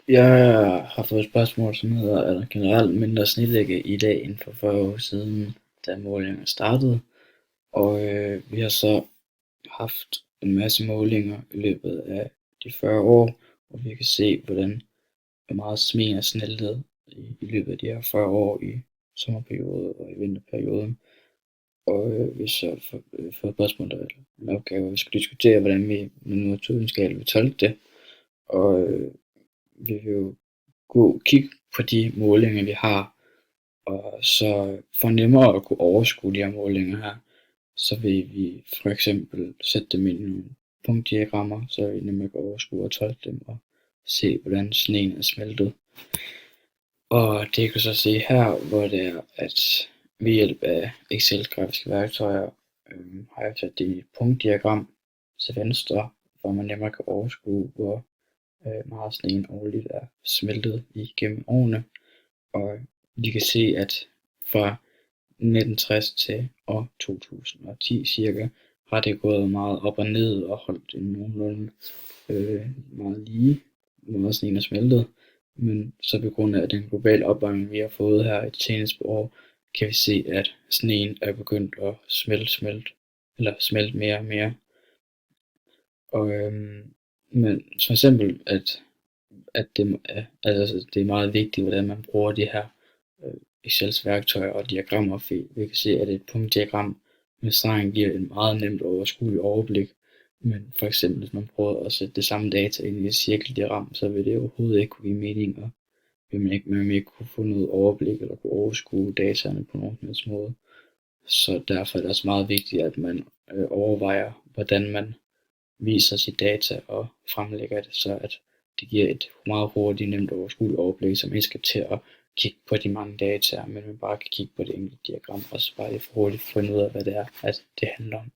Jeg har fået et spørgsmål, som hedder, er der generelt mindre snedække i dag end for 40 år siden, da målingerne startede? Og vi har så haft en masse målinger i løbet af de 40 år, og vi kan se, hvor meget sneen er smeltet i løbet af de her 40 år i sommerperioden og i vinterperioden. Og vi så fået et spørgsmål, der er en opgave, at vi skal diskutere, hvordan vi med naturvidenskab vil tolke det. Og vi vil jo kigge på de målinger, vi har, og så for nemmere at kunne overskue de her målinger her, så vil vi for eksempel sætte dem ind i nogle punktdiagrammer, så vi nemmere kan overskue og tolke dem og se, hvordan sneen er smeltet. Og det kan så se her, hvor det er, at ved hjælp af Excel-grafiske værktøjer har jeg sat det i et punktdiagram til venstre, hvor man nemmere kan overskue, hvor meget sneen årligt er smeltet igennem årene. Og vi kan se, at fra 1960 til år 2010 cirka, har det gået meget op og ned og holdt en nogenlunde meget lige, hvor meget sneen er smeltet. Men så på grund af den globale opvarmning, vi har fået her i de seneste år, kan vi se, at sneen er begyndt at smelte mere og mere. Og men for eksempel, at det er meget vigtigt, hvordan man bruger de her Excels værktøjer og diagrammer, for vi kan se, at et punktdiagram med stregen giver et meget nemt overskueligt overblik, men for eksempel hvis man prøver at sætte det samme data ind i et cirkeldiagram, så vil det overhovedet ikke kunne give mening, og man vil ikke kunne få noget overblik eller kunne overskue dataene på nogen måde. Så derfor er det også meget vigtigt, at man overvejer, hvordan man viser sit data og fremlægger det, så at det giver et meget hurtigt, nemt overskueligt overblik, som ikke skal til at kigge på de mange data, men man bare kan kigge på det enkelte diagram, og så bare lige for hurtigt finde ud af, hvad det er, at det handler om.